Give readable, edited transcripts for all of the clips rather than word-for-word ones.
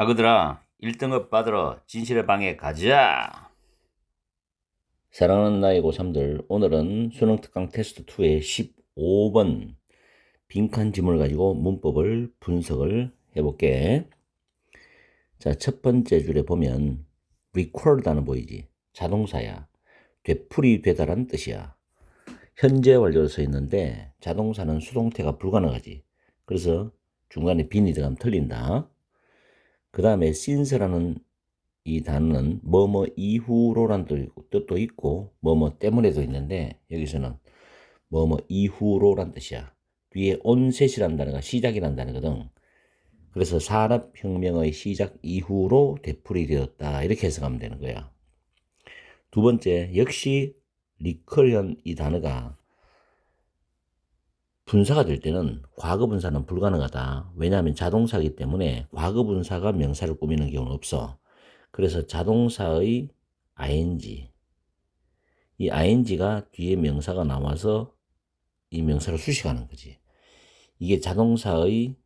아그들아, 1등급 받으러 진실의 방에 가자. 사랑하는 나의 고3들, 오늘은 수능 특강 테스트 2의 15번 빈칸 지문을 가지고 문법을 분석을 해볼게. 자, 첫 번째 줄에 보면 record 단어 보이지? 자동사야. 되풀이 되다란 뜻이야. 현재 완료로 써 있는데 자동사는 수동태가 불가능하지. 그래서 중간에 빈이 들어가면 틀린다. 그 다음에 since라는 이 단어는 뭐뭐 이후로란 뜻도 있고 뭐뭐 때문에도 있는데 여기서는 뭐뭐 이후로란 뜻이야. 뒤에 onset이라는 단어가 시작이라는 단어거든. 그래서 산업혁명의 시작 이후로 되풀이되었다 이렇게 해석하면 되는 거야. 두 번째, 역시 리커리언 이 단어가 분사가 될 때는 과거 분사는 불가능하다. 왜냐하면 자동사이기 때문에 과거 분사가 명사를 꾸미는 경우는 없어. 그래서 자동사의 ing, 이 ing가 뒤에 명사가 나와서 이 명사를 수식하는 거지. 이게 자동사의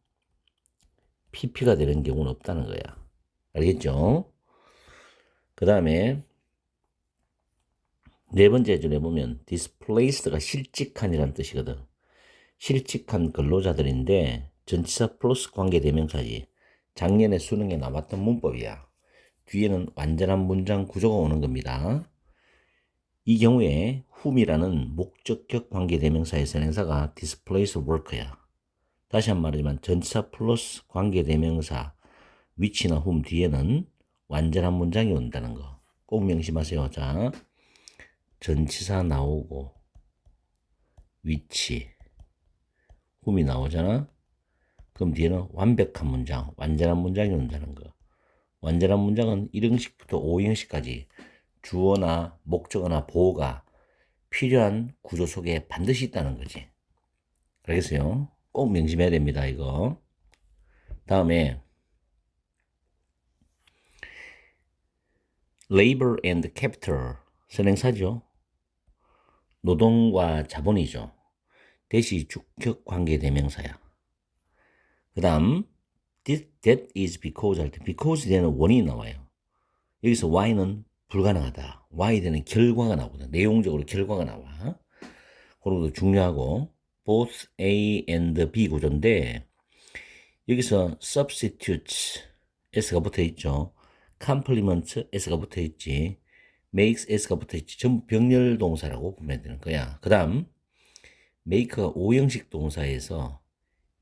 pp가 되는 경우는 없다는 거야. 알겠죠? 그 다음에 네 번째 줄에 보면 displaced가 실직한이라는 뜻이거든. 실직한 근로자들인데 전치사 플러스 관계대명사지. 작년에 수능에 나왔던 문법이야. 뒤에는 완전한 문장 구조가 오는 겁니다. 이 경우에 whom이라는 목적격 관계대명사의 선행사가 displaced worker야. 다시 한 번 말하지만 전치사 플러스 관계대명사 which나 whom 뒤에는 완전한 문장이 온다는 거 꼭 명심하세요. 자, 전치사 나오고 which, whom이 나오잖아. 그럼 뒤에는 완벽한 문장, 완전한 문장이 온다는 거. 완전한 문장은 1형식부터 5형식까지 주어나 목적어나 보어가 필요한 구조 속에 반드시 있다는 거지. 알겠어요? 꼭 명심해야 됩니다, 이거. 다음에 labor and capital 선행사죠. 노동과 자본이죠. 대시 주격 관계 대명사야. 그 다음 that is because 할 때 because 되는 원인이 나와요. 여기서 why는 불가능하다. why 되는 결과가 나오거든. 내용적으로 결과가 나와. 그런 것도 중요하고 both A and B 구조인데 여기서 substitutes s가 붙어 있죠. complement s가 붙어 있지. makes s가 붙어 있지. 전부 병렬 동사라고 보면 되는 거야. 그 다음 make가 5형식 동사에서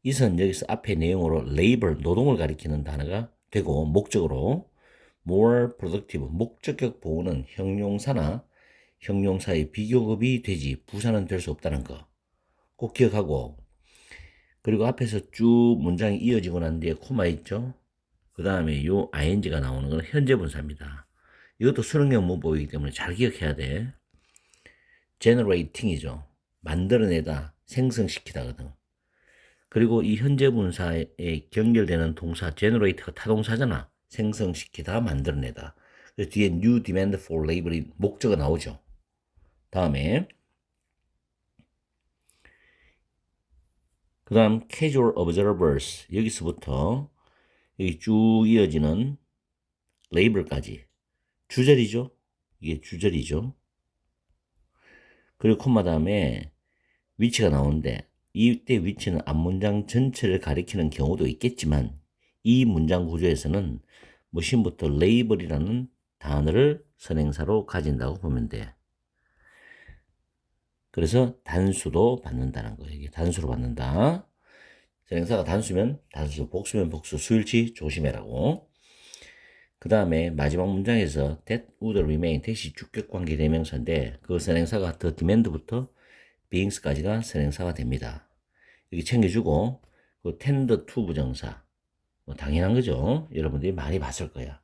이선 여기서 앞에 내용으로 labor 노동을 가리키는 단어가 되고 목적으로 more productive 목적격 보호는 형용사나 형용사의 비교급이 되지 부사는 될 수 없다는 거 꼭 기억하고, 그리고 앞에서 쭉 문장이 이어지고 난 뒤에 코마 있죠. 그 다음에 요 ing가 나오는 건 현재 분사입니다. 이것도 수능형 문법이기 때문에 잘 기억해야 돼. generating이죠. 만들어내다, 생성시키다거든. 그리고 이 현재 분사에 연결되는 동사 generate가 타동사잖아. 생성시키다, 만들어내다. 그래서 뒤에 new demand for labor이 목적어 나오죠. 다음에 그 다음 casual observers 여기서부터 여기 쭉 이어지는 labor까지 주절이죠. 이게 주절이죠. 그리고 콤마 다음에 위치가 나오는데 이때 위치는 앞문장 전체를 가리키는 경우도 있겠지만 이 문장 구조에서는 머신부터 label이라는 단어를 선행사로 가진다고 보면 돼. 그래서 단수도 받는다는 거예요. 이게 단수로 받는다. 선행사가 단수면 단수, 복수면 복수, 수일치 조심해라고. 그 다음에 마지막 문장에서 that would remain 대시 주격 관계 대명사인데 그 선행사가 the demand부터 beings까지가 선행사가 됩니다. 여기 챙겨주고 그 tend to 부정사 뭐 당연한 거죠. 여러분들이 많이 봤을 거야.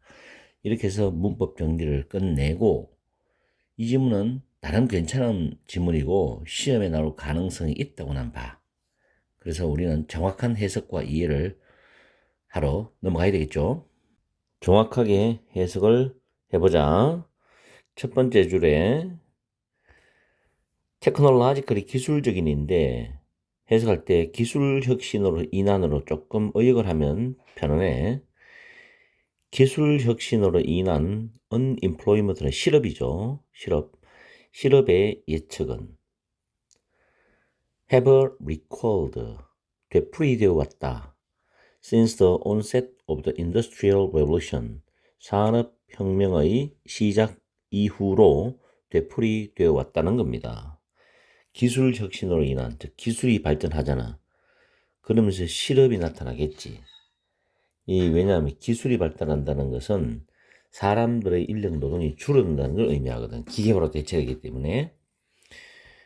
이렇게 해서 문법 정리를 끝내고 이 지문은 나름 괜찮은 지문이고 시험에 나올 가능성이 있다고 난 봐. 그래서 우리는 정확한 해석과 이해를 하러 넘어가야 되겠죠. 정확하게 해석을 해보자. 첫 번째 줄에 테크놀로지컬이 기술적인인데 해석할 때 기술 혁신으로 인한으로 조금 의역을 하면 편하네. 기술 혁신으로 인한 unemployment는 실업이죠. 실업의 예측은 have recalled, 되풀이되어 왔다. Since the onset of the Industrial Revolution, 산업혁명의 시작 이후로 되풀이되어 왔다는 겁니다. 기술 혁신으로 인한, 즉 기술이 발전하잖아. 그러면서 실업이 나타나겠지. 왜냐하면 기술이 발달한다는 것은 사람들의 인력 노동이 줄어든다는 걸 의미하거든. 기계화로 대체하기 때문에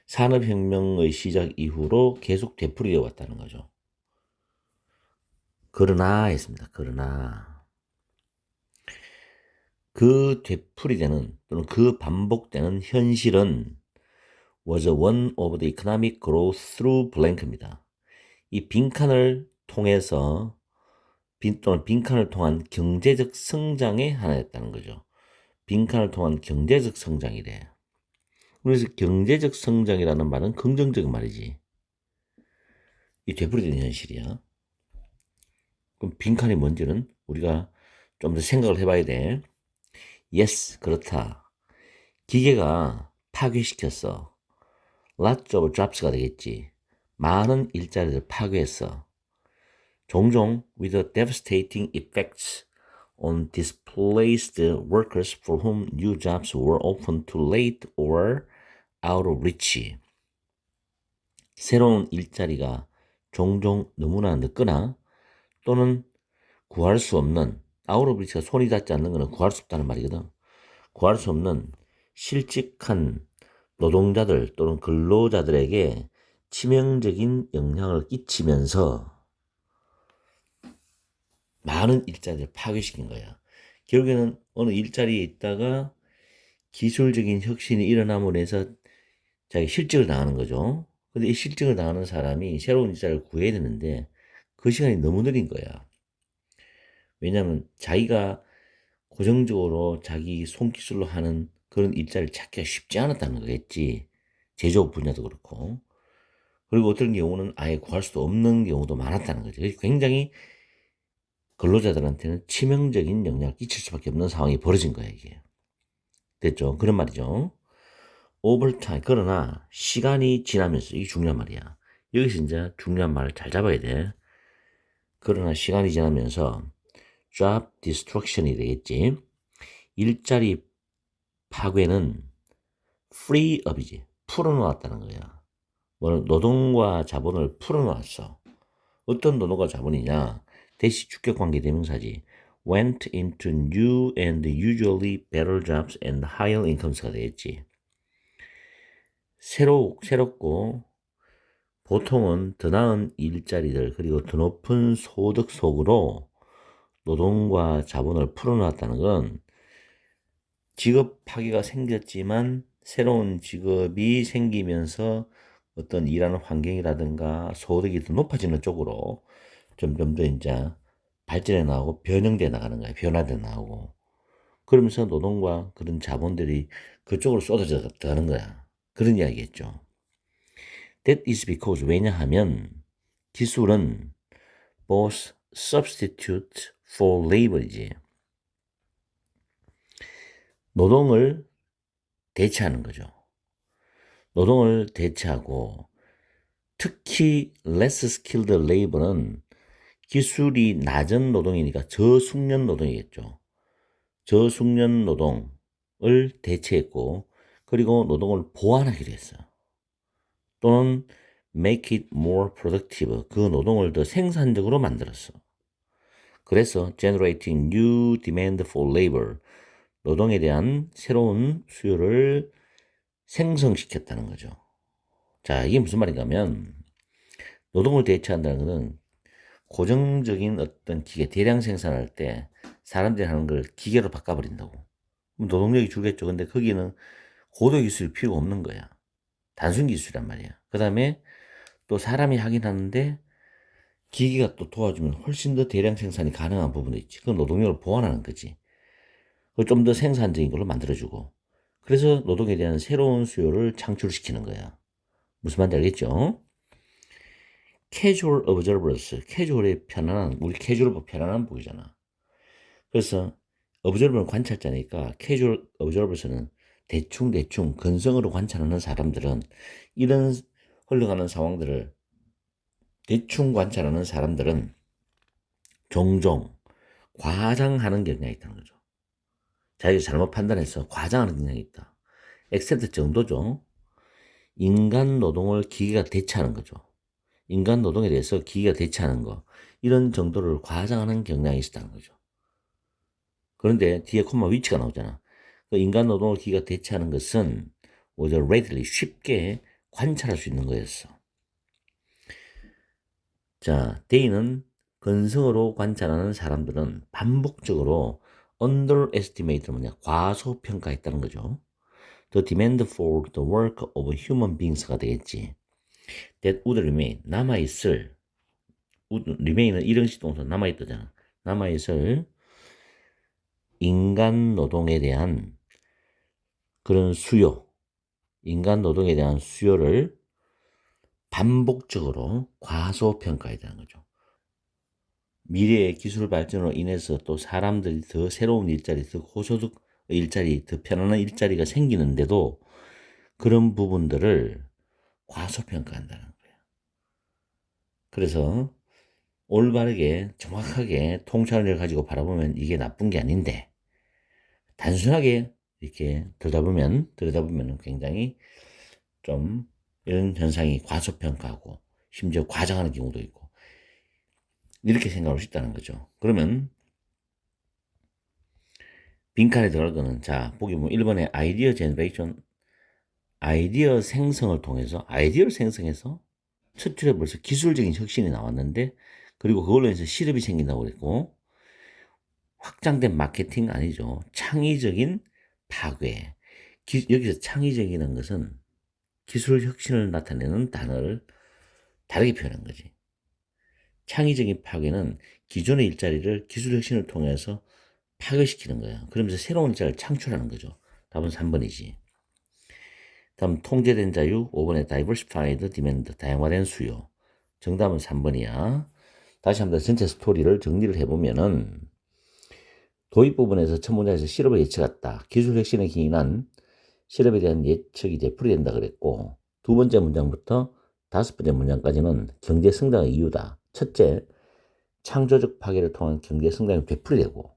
산업혁명의 시작 이후로 계속 되풀이되어 왔다는 거죠. 그러나 했습니다. 그러나 그 되풀이되는 또는 그 반복되는 현실은 was one of the economic growth through blank입니다. 이 빈칸을 통해서 또는 빈칸을 통한 경제적 성장의 하나였다는 거죠. 빈칸을 통한 경제적 성장이래. 그래서 경제적 성장이라는 말은 긍정적 말이지. 이 되풀이되는 현실이야. 그럼 빈칸이 뭔지는 우리가 좀 더 생각을 해봐야 돼. Yes, 그렇다. 기계가 파괴시켰어. Lots of jobs가 되겠지. 많은 일자리를 파괴했어. 종종 with devastating effects on displaced workers for whom new jobs were often too late or out of reach. 새로운 일자리가 종종 너무나 늦거나 또는 구할 수 없는, out of reach가 손이 닿지 않는 것은 구할 수 없다는 말이거든. 구할 수 없는 실직한 노동자들 또는 근로자들에게 치명적인 영향을 끼치면서 많은 일자리를 파괴시킨 거야. 결국에는 어느 일자리에 있다가 기술적인 혁신이 일어남으로 해서 자기 실직을 당하는 거죠. 근데 이 실직을 당하는 사람이 새로운 일자리를 구해야 되는데 그 시간이 너무 느린 거야. 왜냐하면 자기가 고정적으로 자기 손기술로 하는 그런 일자리를 찾기가 쉽지 않았다는 거겠지. 제조업 분야도 그렇고. 그리고 어떤 경우는 아예 구할 수도 없는 경우도 많았다는 거죠. 굉장히 근로자들한테는 치명적인 영향을 끼칠 수밖에 없는 상황이 벌어진 거야, 이게. 됐죠? 그런 말이죠. over time. 그러나 시간이 지나면서, 이게 중요한 말이야. 여기서 이제 중요한 말을 잘 잡아야 돼. 그러나 시간이 지나면서 job destruction이 되겠지. 일자리 파괴는 free up이지. 풀어놓았다는 거야. 노동과 자본을 풀어놓았어. 어떤 노동과 자본이냐? 대시 주격 관계 대명사지. went into new and usually better jobs and higher incomes가 되겠지. 새롭고 보통은 더 나은 일자리들 그리고 더 높은 소득 속으로 노동과 자본을 풀어놨다는 건 직업 파괴가 생겼지만 새로운 직업이 생기면서 어떤 일하는 환경이라든가 소득이 더 높아지는 쪽으로 점점 더 이제 발전해 나가고 변형돼 나가는 거야. 변화돼 나가고. 그러면서 노동과 그런 자본들이 그쪽으로 쏟아져 들어가는 거야. 그런 이야기겠죠. That is because 왜냐하면 기술은 both substitute for labor이지. 노동을 대체하는 거죠. 노동을 대체하고 특히 less skilled labor는 기술이 낮은 노동이니까 저숙련 노동이겠죠. 저숙련 노동을 대체했고 그리고 노동을 보완하기도 했어요. 또는 make it more productive, 그 노동을 더 생산적으로 만들었어. 그래서 generating new demand for labor, 노동에 대한 새로운 수요를 생성시켰다는 거죠. 자, 이게 무슨 말인가 하면 노동을 대체한다는 것은 고정적인 어떤 기계, 대량 생산할 때 사람들이 하는 걸 기계로 바꿔버린다고. 그럼 노동력이 줄겠죠. 근데 거기는 고도 기술이 필요 없는 거야. 단순 기술이란 말이야. 그 다음에 또 사람이 하긴 하는데 기계가 또 도와주면 훨씬 더 대량 생산이 가능한 부분도 있지. 그 노동력을 보완하는 거지. 좀 더 생산적인 걸로 만들어주고. 그래서 노동에 대한 새로운 수요를 창출시키는 거야. 무슨 말인지 알겠죠? casual observers, 캐주얼의 편안한, 우리 캐주얼 편안한 보이잖아. 그래서 observer는 관찰자니까 casual observers는 대충 근성으로 관찰하는 사람들은 이런 흘러가는 상황들을 대충 관찰하는 사람들은 종종 과장하는 경향이 있다는 거죠. 자기가 잘못 판단해서 과장하는 경향이 있다. 엑센트 정도죠. 인간 노동을 기계가 대체하는 거죠. 인간 노동에 대해서 기계가 대체하는 거. 이런 정도를 과장하는 경향이 있었다는 거죠. 그런데 뒤에 콤마 위치가 나오잖아. 그 인간 노동을 기계가 대체하는 것은 오히려 readily 쉽게 관찰할 수 있는 거였어. 자, 데이는 근성으로 관찰하는 사람들은 반복적으로 underestimate는 뭐냐? 과소평가했다는 거죠. The demand for the work of human beings가 되겠지. That would remain, 남아있을, remain은 이런식 동사 남아있다잖아. 남아있을 인간 노동에 대한 그런 수요, 인간 노동에 대한 수요를 반복적으로 과소평가했다는 거죠. 미래의 기술 발전으로 인해서 또 사람들이 더 새로운 일자리, 더 고소득 일자리, 더 편안한 일자리가 생기는데도 그런 부분들을 과소평가한다는 거예요. 그래서 올바르게 정확하게 통찰을 가지고 바라보면 이게 나쁜 게 아닌데 단순하게 이렇게 들여다보면 굉장히 좀 이런 현상이 과소평가하고 심지어 과장하는 경우도 있고 이렇게 생각할 수 있다는 거죠. 그러면 빈칸에 들어갈 거는 자 보기 보면 1번에 아이디어 제너레이션 아이디어 생성을 통해서 아이디어를 생성해서 첫 줄에 벌써 기술적인 혁신이 나왔는데 그리고 그걸로 해서 실업이 생긴다고 그랬고 확장된 마케팅 아니죠. 창의적인 파괴. 여기서 창의적이라는 것은 기술 혁신을 나타내는 단어를 다르게 표현한 거지. 창의적인 파괴는 기존의 일자리를 기술 혁신을 통해서 파괴시키는 거야. 그러면서 새로운 일자리를 창출하는 거죠. 답은 3번이지. 다음 통제된 자유 5번에 diversified demand 다양화된 수요. 정답은 3번이야. 다시 한번 전체 스토리를 정리를 해보면은 도입 부분에서 첫 문장에서 실업을 예측했다. 기술 혁신에 기인한 실업에 대한 예측이 이제 풀이된다 그랬고 두 번째 문장부터 다섯 번째 문장까지는 경제 성장의 이유다. 첫째, 창조적 파괴를 통한 경제 성장이 되풀이되고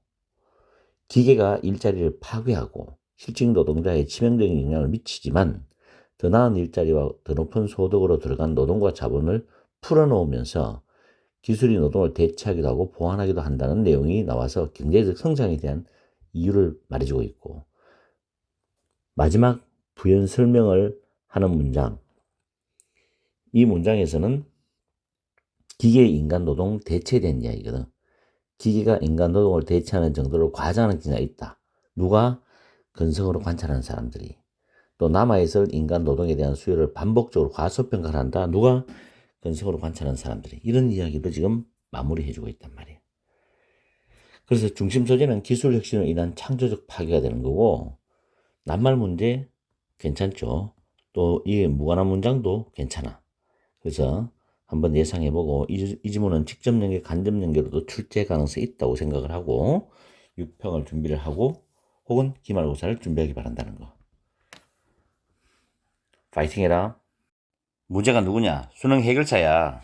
기계가 일자리를 파괴하고 실직 노동자에 치명적인 영향을 미치지만 더 나은 일자리와 더 높은 소득으로 들어간 노동과 자본을 풀어놓으면서 기술이 노동을 대체하기도 하고 보완하기도 한다는 내용이 나와서 경제적 성장에 대한 이유를 말해주고 있고 마지막 부연 설명을 하는 문장 이 문장에서는 기계 인간 노동 대체에 대한 이야기거든. 기계가 인간 노동을 대체하는 정도로 과장하는 경향이 있다. 누가? 근성으로 관찰하는 사람들이. 또 남아있을 인간 노동에 대한 수요를 반복적으로 과소평가를 한다. 누가? 근성으로 관찰하는 사람들이. 이런 이야기를 지금 마무리해주고 있단 말이에요. 그래서 중심 소재는 기술 혁신으로 인한 창조적 파괴가 되는 거고 낱말 문제 괜찮죠. 또 이 무관한 문장도 괜찮아. 그래서 한번 예상해보고 이 지문은 직접 연계, 간접 연계로도 출제 가능성이 있다고 생각을 하고 6평을 준비를 하고 혹은 기말고사를 준비하기 바란다는 거. 파이팅 해라. 문제가 누구냐? 수능 해결사야.